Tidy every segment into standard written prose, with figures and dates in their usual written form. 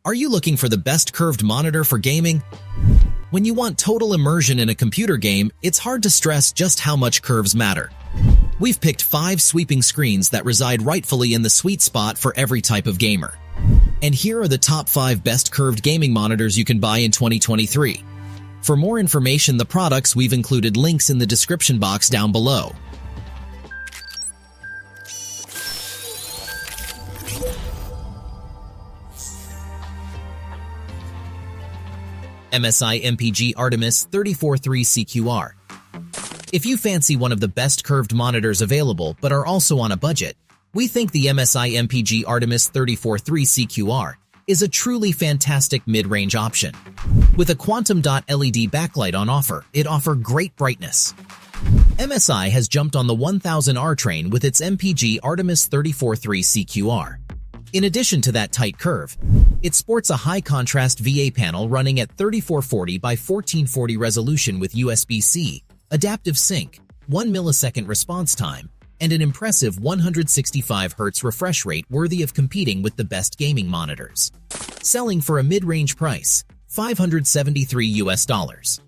Are you looking for the best curved monitor for gaming? When you want total immersion in a computer game, it's hard to stress just how much curves matter. We've picked 5 sweeping screens that reside rightfully in the sweet spot for every type of gamer. And here are the top 5 best curved gaming monitors you can buy in 2023. For more information on the products, we've included links in the description box down below. MSI MPG Artemis 3423CQR. If you fancy one of the best curved monitors available but are also on a budget, we think the MSI MPG Artemis 3423CQR is a truly fantastic mid-range option. With a quantum dot LED backlight on offer, it offers great brightness. MSI has jumped on the 1000R train with its MPG Artemis 3423CQR. In addition to that tight curve, it sports a high-contrast VA panel running at 3440 by 1440 resolution with USB-C, adaptive sync, 1 millisecond response time, and an impressive 165Hz refresh rate worthy of competing with the best gaming monitors. Selling for a mid-range price, $573.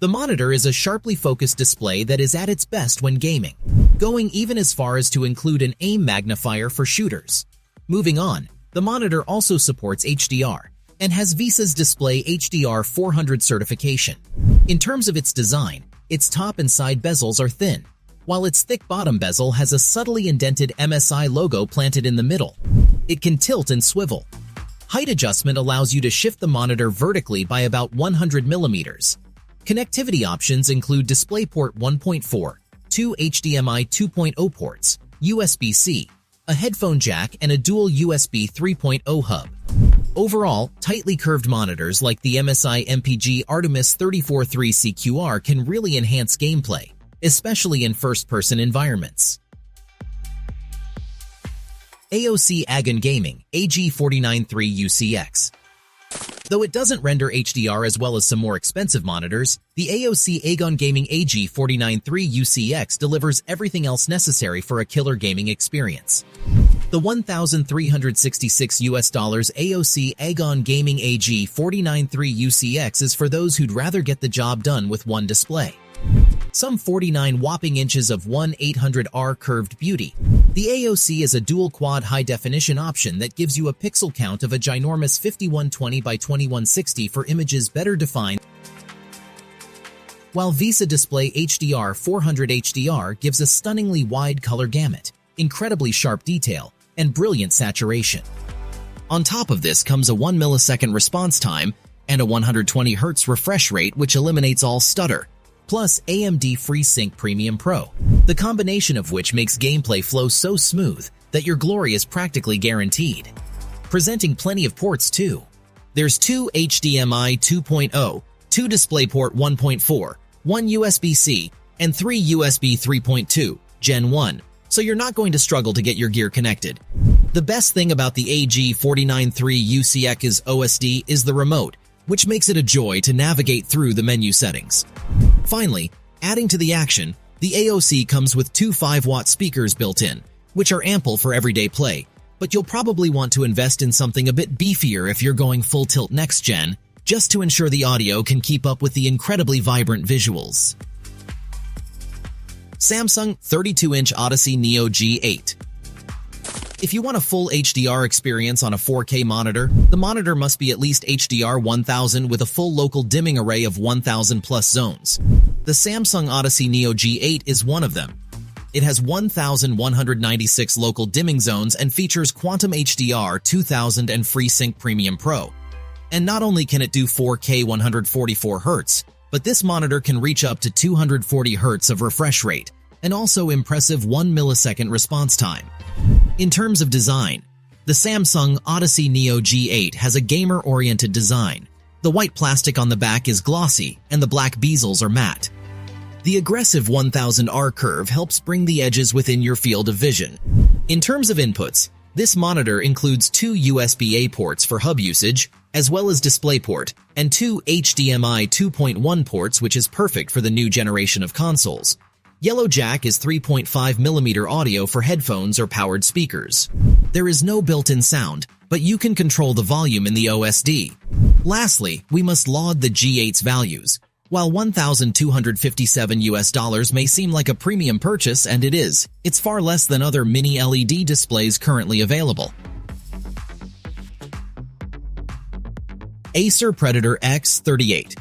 The monitor is a sharply focused display that is at its best when gaming, going even as far as to include an aim magnifier for shooters. Moving on, the monitor also supports HDR and has VISA's Display HDR 400 certification. In terms of its design, its top and side bezels are thin, while its thick bottom bezel has a subtly indented MSI logo planted in the middle. It can tilt and swivel. Height adjustment allows you to shift the monitor vertically by about 100 millimeters. Connectivity options include DisplayPort 1.4, 2 HDMI 2.0 ports, USB-C, a headphone jack, and a dual USB 3.0 hub. Overall, tightly curved monitors like the MSI MPG Artemis 3423CQR can really enhance gameplay, especially in first-person environments. AOC Agon Gaming AG493UCX. Though it doesn't render HDR as well as some more expensive monitors, the AOC Agon Gaming AG493UCX delivers everything else necessary for a killer gaming experience. The $1,366 AOC Agon Gaming AG493UCX is for those who'd rather get the job done with one display. Some 49 whopping inches of 1/800R curved beauty. The AOC is a dual quad high-definition option that gives you a pixel count of a ginormous 5120 by 2160 for images better defined, while VISA Display HDR 400 HDR gives a stunningly wide color gamut, incredibly sharp detail, and brilliant saturation. On top of this comes a 1 millisecond response time and a 120Hz refresh rate, which eliminates all stutter, plus AMD FreeSync Premium Pro, the combination of which makes gameplay flow so smooth that your glory is practically guaranteed. Presenting plenty of ports too. There's 2 HDMI 2.0, 2 DisplayPort 1.4, 1 USB-C, and 3 USB 3.2, Gen 1, so you're not going to struggle to get your gear connected. The best thing about the AG493UCX OSD is the remote, which makes it a joy to navigate through the menu settings. Finally, adding to the action, the AOC comes with 2 5-watt speakers built in, which are ample for everyday play, but you'll probably want to invest in something a bit beefier if you're going full tilt next gen, just to ensure the audio can keep up with the incredibly vibrant visuals. Samsung 32-inch Odyssey Neo G8. If you want a full HDR experience on a 4K monitor, the monitor must be at least HDR 1000 with a full local dimming array of 1000 plus zones. The Samsung Odyssey Neo G8 is one of them. It has 1196 local dimming zones and features Quantum HDR 2000 and FreeSync Premium Pro. And not only can it do 4K 144Hz, but this monitor can reach up to 240Hz of refresh rate, and also impressive 1 millisecond response time. In terms of design, the Samsung Odyssey Neo G8 has a gamer-oriented design. The white plastic on the back is glossy, and the black bezels are matte. The aggressive 1000R curve helps bring the edges within your field of vision. In terms of inputs, this monitor includes 2 USB-A ports for hub usage, as well as DisplayPort, and 2 HDMI 2.1 ports, which is perfect for the new generation of consoles. Yellow jack is 3.5mm audio for headphones or powered speakers. There is no built-in sound, but you can control the volume in the OSD. Lastly, we must laud the G8's values. While $1,257 may seem like a premium purchase, and it is, it's far less than other mini LED displays currently available. Acer Predator X38.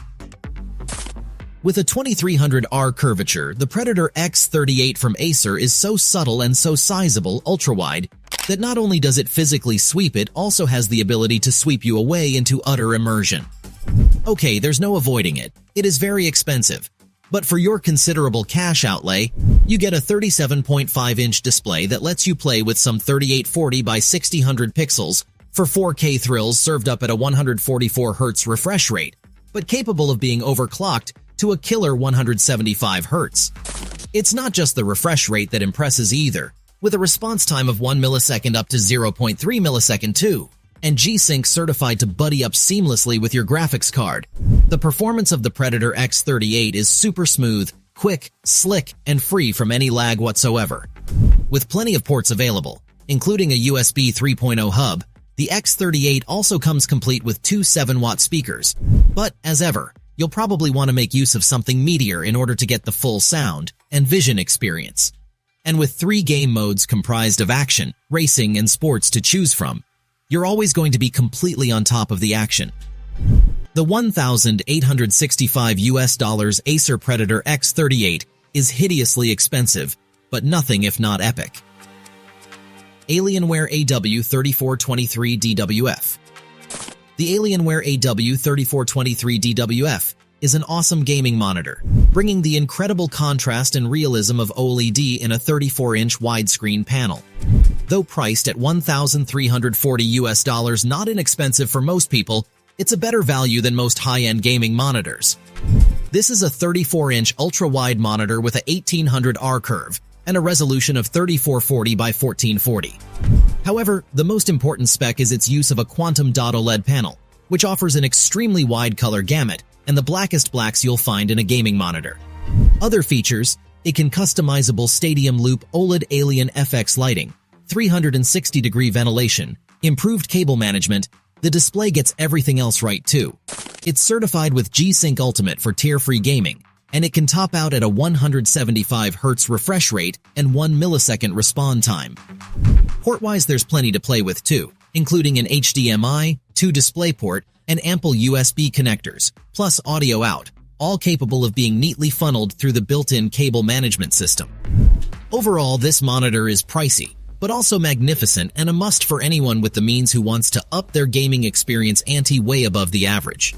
With a 2300R curvature, the Predator X38 from Acer is so subtle and so sizable, ultra-wide, that not only does it physically sweep, it also has the ability to sweep you away into utter immersion. Okay, there's no avoiding it. It is very expensive. But for your considerable cash outlay, you get a 37.5-inch display that lets you play with some 3840 by 6000 pixels for 4K thrills served up at a 144 Hz refresh rate, but capable of being overclocked to a killer 175 Hz. It's not just the refresh rate that impresses either, with a response time of 1 millisecond up to 0.3 millisecond too, and G-Sync certified to buddy up seamlessly with your graphics card. The performance of the Predator X38 is super smooth, quick, slick, and free from any lag whatsoever. With plenty of ports available, including a USB 3.0 hub, the X38 also comes complete with two 7-watt speakers. But, as ever, you'll probably want to make use of something meatier in order to get the full sound and vision experience. And with 3 game modes comprised of action, racing, and sports to choose from, you're always going to be completely on top of the action. The $1,865 Acer Predator X38 is hideously expensive, but nothing if not epic. Alienware AW3423DWF. The Alienware AW3423DWF is an awesome gaming monitor, bringing the incredible contrast and realism of OLED in a 34-inch widescreen panel. Though priced at $1,340, not inexpensive for most people, it's a better value than most high-end gaming monitors. This is a 34-inch ultra-wide monitor with a 1800R curve and a resolution of 3440 by 1440. However, the most important spec is its use of a quantum dot OLED panel, which offers an extremely wide color gamut and the blackest blacks you'll find in a gaming monitor. Other features: it can customizable Stadium Loop OLED Alien FX lighting, 360-degree ventilation, improved cable management. The display gets everything else right too. It's certified with G-Sync Ultimate for tear-free gaming, and it can top out at a 175 Hz refresh rate and 1 millisecond respawn time. Port-wise, there's plenty to play with too, including an HDMI, 2 DisplayPort, and ample USB connectors, plus audio out, all capable of being neatly funneled through the built-in cable management system. Overall, this monitor is pricey, but also magnificent and a must for anyone with the means who wants to up their gaming experience ante way above the average.